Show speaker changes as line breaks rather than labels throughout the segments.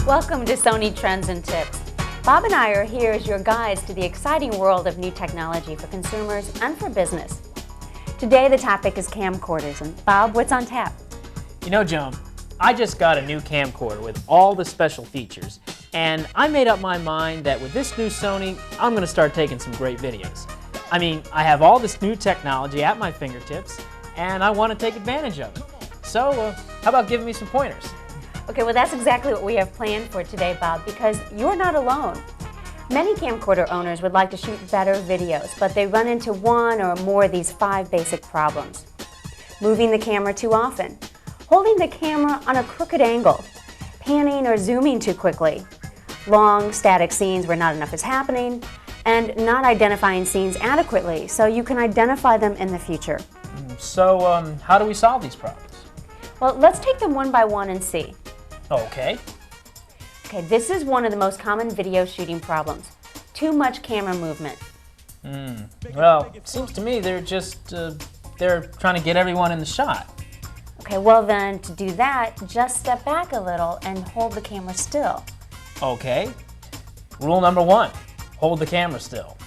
Welcome to Sony Trends and Tips. Bob and I are here as your guides to the exciting world of new technology for consumers and for business. Today the topic is camcorders, and Bob, what's on tap?
You know, Joan, I just got a new camcorder with all the special features, and I made up my mind that with this new Sony, I'm going to start taking some great videos. I mean, I have all this new technology at my fingertips, and I want to take advantage of it. So, how about giving me some pointers?
Okay, well that's exactly what we have planned for today, Bob, because you're not alone. Many camcorder owners would like to shoot better videos, but they run into one or more of these 5 basic problems. Moving the camera too often, holding the camera on a crooked angle, panning or zooming too quickly, long static scenes where not enough is happening, and not identifying scenes adequately so you can identify them in the future.
So, how do we solve these problems?
Well, let's take them one by one and see.
Okay.
Okay, this is one of the most common video shooting problems. Too much camera movement.
Well, it seems to me they're trying to get everyone in the shot.
Okay, well then, to do that, just step back a little and hold the camera still.
Okay. Rule number 1, hold the camera still.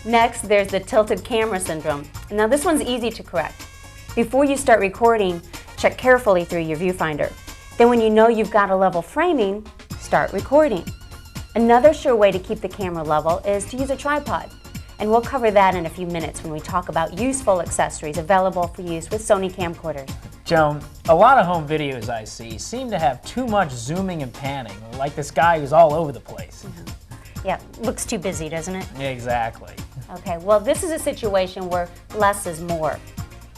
Next, there's the tilted camera syndrome. Now this one's easy to correct. Before you start recording, check carefully through your viewfinder. Then when you know you've got a level framing, start recording. Another sure way to keep the camera level is to use a tripod. And we'll cover that in a few minutes when we talk about useful accessories available for use with Sony camcorders.
Joan, a lot of home videos I see seem to have too much zooming and panning, like this guy who's all over the place.
Yeah, looks too busy, doesn't it?
Exactly.
Okay, well this is a situation where less is more.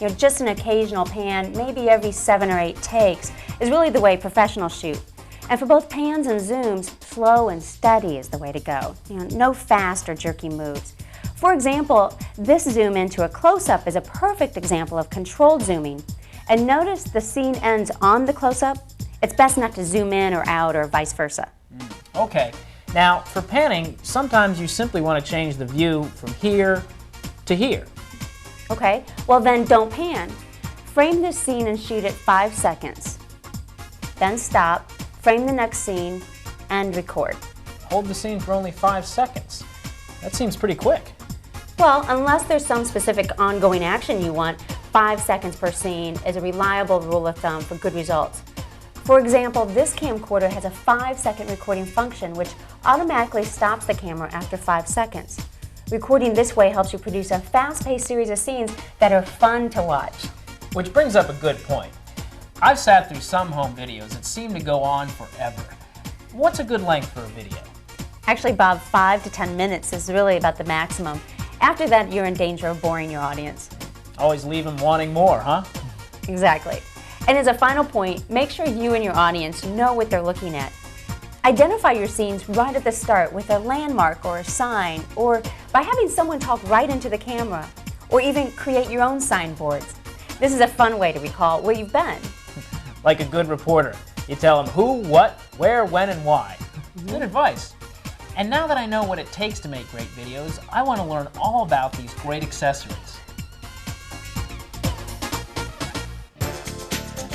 You know, just an occasional pan, maybe every 7 or 8 takes, is really the way professionals shoot. And for both pans and zooms, slow and steady is the way to go. You know, no fast or jerky moves. For example, this zoom into a close-up is a perfect example of controlled zooming. And notice the scene ends on the close-up. It's best not to zoom in or out or vice versa.
Okay. Now, for panning, sometimes you simply want to change the view from here to here.
Okay, well then don't pan. Frame this scene and shoot it 5 seconds. Then stop, frame the next scene, and record.
Hold the scene for only 5 seconds. That seems pretty quick.
Well, unless there's some specific ongoing action you want, 5 seconds per scene is a reliable rule of thumb for good results. For example, this camcorder has a 5-second recording function which automatically stops the camera after 5 seconds. Recording this way helps you produce a fast-paced series of scenes that are fun to watch.
Which brings up a good point. I've sat through some home videos that seem to go on forever. What's a good length for a video?
Actually, Bob, 5 to 10 minutes is really about the maximum. After that, you're in danger of boring your audience.
Always leave them wanting more, huh?
Exactly. And as a final point, make sure you and your audience know what they're looking at. Identify your scenes right at the start with a landmark or a sign, or by having someone talk right into the camera, or even create your own signboards. This is a fun way to recall where you've been.
Like a good reporter, you tell them who, what, where, when, and why. Good advice. And now that I know what it takes to make great videos, I want to learn all about these great accessories.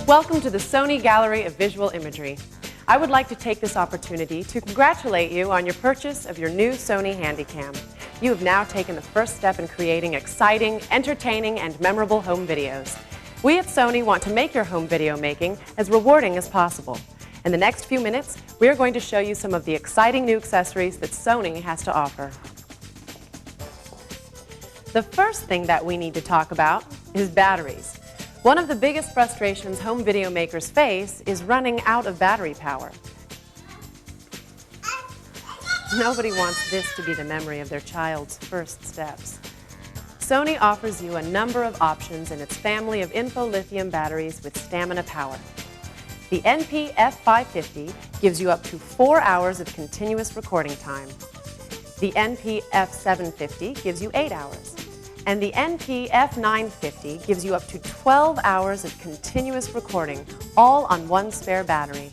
Welcome to the Sony Gallery of Visual Imagery. I would like to take this opportunity to congratulate you on your purchase of your new Sony Handycam. You have now taken the first step in creating exciting, entertaining, and memorable home videos. We at Sony want to make your home video making as rewarding as possible. In the next few minutes, we are going to show you some of the exciting new accessories that Sony has to offer. The first thing that we need to talk about is batteries. One of the biggest frustrations home video makers face is running out of battery power. Nobody wants this to be the memory of their child's first steps. Sony offers you a number of options in its family of info-lithium batteries with stamina power. The NP-F550 gives you up to 4 hours of continuous recording time. The NP-F750 gives you 8 hours. And the NP-F950 gives you up to 12 hours of continuous recording, all on one spare battery.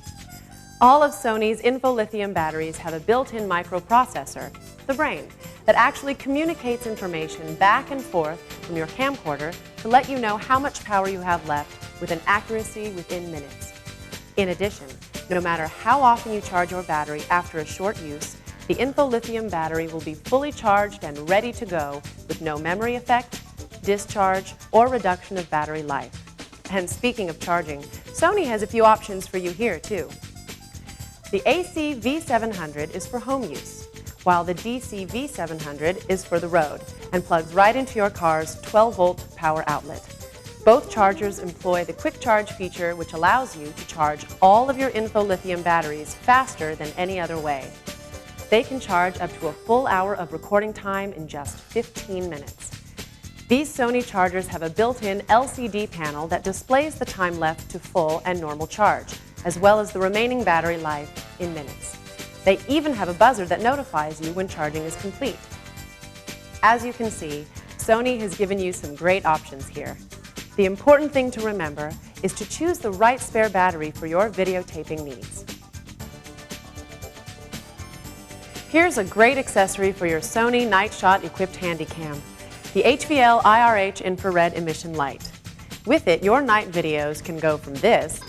All of Sony's info-lithium batteries have a built-in microprocessor, the brain, that actually communicates information back and forth from your camcorder to let you know how much power you have left with an accuracy within minutes. In addition, No matter how often you charge your battery after a short use, the InfoLithium battery will be fully charged and ready to go with no memory effect, discharge, or reduction of battery life. And speaking of charging, Sony has a few options for you here too. The AC V700 is for home use, while the DC V700 is for the road and plugs right into your car's 12-volt power outlet. Both chargers employ the quick charge feature, which allows you to charge all of your InfoLithium batteries faster than any other way. They can charge up to a full hour of recording time in just 15 minutes. These Sony chargers have a built-in LCD panel that displays the time left to full and normal charge, as well as the remaining battery life in minutes. They even have a buzzer that notifies you when charging is complete. As you can see, Sony has given you some great options here. The important thing to remember is to choose the right spare battery for your videotaping needs. Here's a great accessory for your Sony Night Shot equipped Handycam, the HVL IRH infrared emission light. With it, your night videos can go from this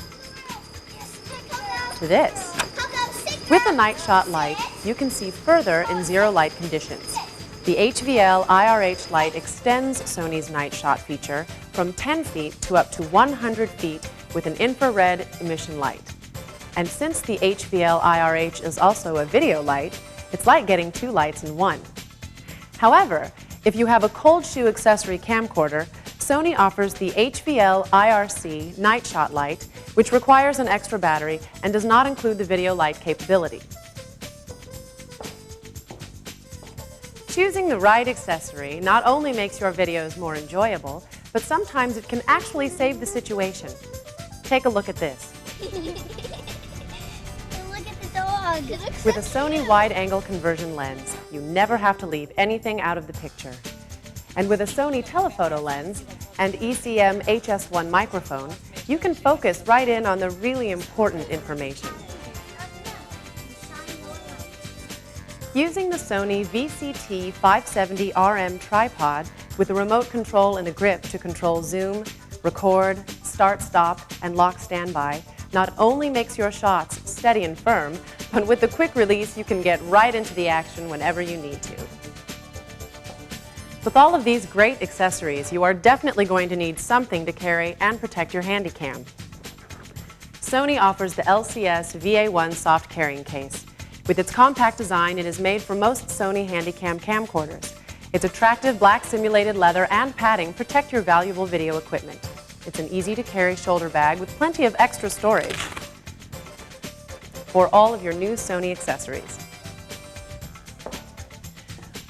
to this. With the Night Shot light, you can see further in zero light conditions. The HVL IRH light extends Sony's Night Shot feature from 10 feet to up to 100 feet with an infrared emission light. And since the HVL IRH is also a video light, it's like getting two lights in one. However, if you have a cold shoe accessory camcorder, Sony offers the HVL IRC Night Shot light, which requires an extra battery and does not include the video light capability. Choosing the right accessory not only makes your videos more enjoyable, but sometimes it can actually save the situation. Take a look at this.
Look at the dog.
With a Sony wide-angle conversion lens, you never have to leave anything out of the picture. And with a Sony telephoto lens and ECM HS1 microphone, you can focus right in on the really important information. Using the Sony VCT570RM tripod with a remote control and a grip to control zoom, record, start, stop, and lock standby not only makes your shots steady and firm, but with the quick release you can get right into the action whenever you need to. With all of these great accessories, you are definitely going to need something to carry and protect your Handycam. Sony offers the LCS VA1 soft carrying case. With its compact design, it is made for most Sony Handycam camcorders. Its attractive black simulated leather and padding protect your valuable video equipment. It's an easy-to-carry shoulder bag with plenty of extra storage for all of your new Sony accessories.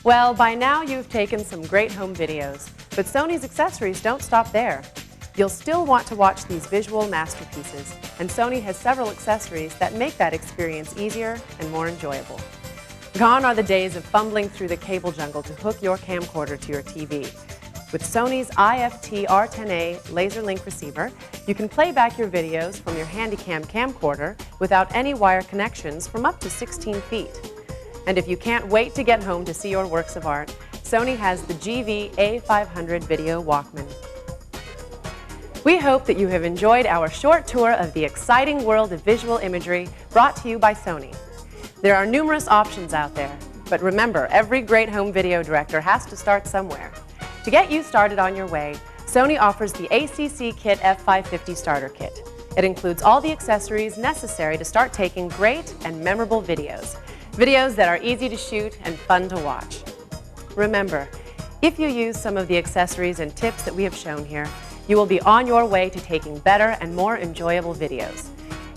Well, by now you've taken some great home videos, but Sony's accessories don't stop there. You'll still want to watch these visual masterpieces, and Sony has several accessories that make that experience easier and more enjoyable. Gone are the days of fumbling through the cable jungle to hook your camcorder to your TV. With Sony's IFT-R10A laser link receiver, you can play back your videos from your Handycam camcorder without any wire connections from up to 16 feet. And if you can't wait to get home to see your works of art, Sony has the GV-A500 Video Walkman. We hope that you have enjoyed our short tour of the exciting world of visual imagery brought to you by Sony. There are numerous options out there, but remember, every great home video director has to start somewhere. To get you started on your way, Sony offers the ACC Kit F550 Starter Kit. It includes all the accessories necessary to start taking great and memorable videos. Videos that are easy to shoot and fun to watch. Remember, if you use some of the accessories and tips that we have shown here, you will be on your way to taking better and more enjoyable videos.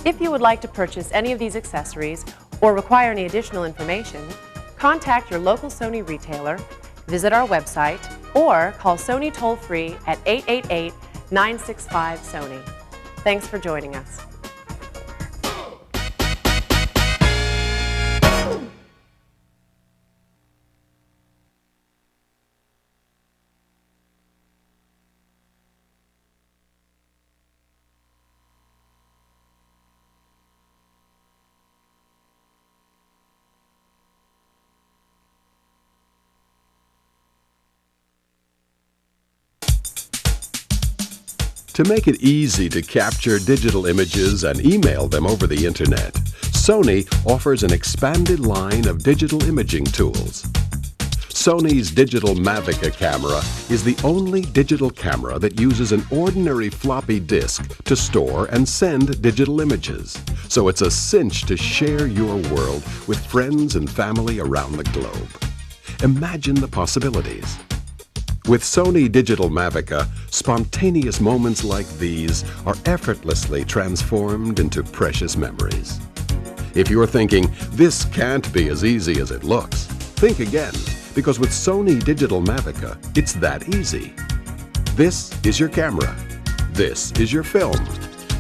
If you would like to purchase any of these accessories or require any additional information, contact your local Sony retailer, visit our website, or call Sony toll-free at 888-965-SONY. Thanks for joining us.
To make it easy to capture digital images and email them over the internet, Sony offers an expanded line of digital imaging tools. Sony's Digital Mavica camera is the only digital camera that uses an ordinary floppy disk to store and send digital images. So it's a cinch to share your world with friends and family around the globe. Imagine the possibilities. With Sony Digital Mavica, spontaneous moments like these are effortlessly transformed into precious memories. If you're thinking, this can't be as easy as it looks, think again, because with Sony Digital Mavica, it's that easy. This is your camera, this is your film,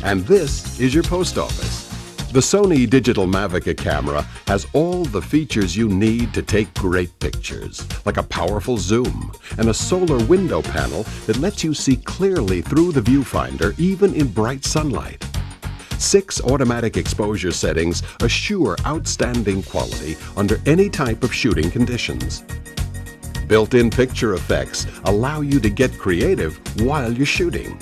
and this is your post office. The Sony Digital Mavica camera has all the features you need to take great pictures, like a powerful zoom and a solar window panel that lets you see clearly through the viewfinder even in bright sunlight. 6 automatic exposure settings assure outstanding quality under any type of shooting conditions. Built-in picture effects allow you to get creative while you're shooting.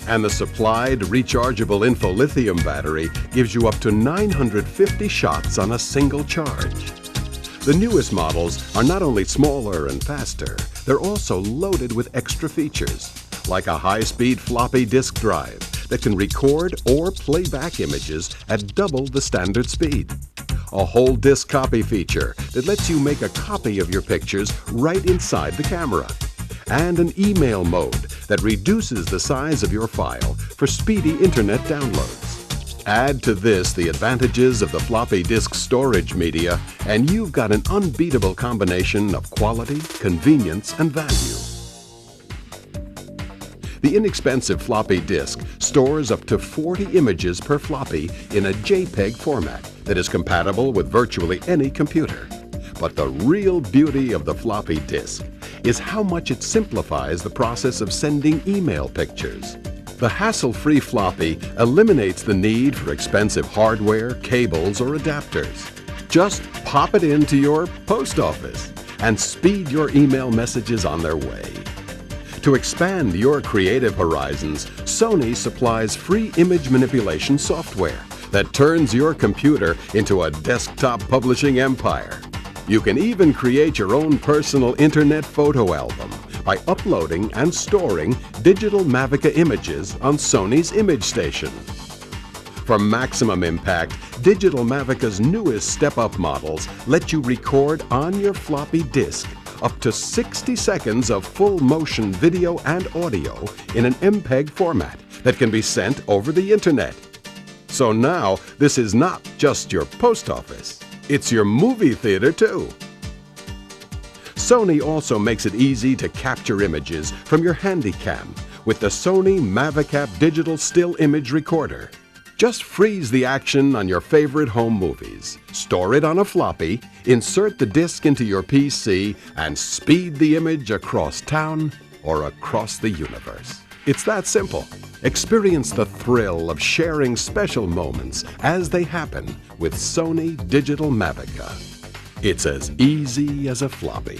And the supplied rechargeable lithium battery gives you up to 950 shots on a single charge. The newest models are not only smaller and faster, they're also loaded with extra features, like a high-speed floppy disk drive that can record or play back images at double the standard speed. A whole disk copy feature that lets you make a copy of your pictures right inside the camera. And an email mode that reduces the size of your file for speedy internet downloads. Add to this the advantages of the floppy disk storage media, and you've got an unbeatable combination of quality, convenience, and value. The inexpensive floppy disk stores up to 40 images per floppy in a JPEG format that is compatible with virtually any computer. But the real beauty of the floppy disk is how much it simplifies the process of sending email pictures. The hassle-free floppy eliminates the need for expensive hardware, cables, or adapters. Just pop it into your post office and speed your email messages on their way. To expand your creative horizons, Sony supplies free image manipulation software that turns your computer into a desktop publishing empire. You can even create your own personal internet photo album by uploading and storing digital Mavica images on Sony's Image Station. For maximum impact, Digital Mavica's newest step-up models let you record on your floppy disk up to 60 seconds of full-motion video and audio in an MPEG format that can be sent over the internet. So now, this is not just your post office. It's your movie theater, too. Sony also makes it easy to capture images from your Handycam with the Sony Mavica Digital Still Image Recorder. Just freeze the action on your favorite home movies, store it on a floppy, insert the disc into your PC, and speed the image across town or across the universe. It's that simple. Experience the thrill of sharing special moments as they happen with Sony Digital Mavica. It's as easy as a floppy.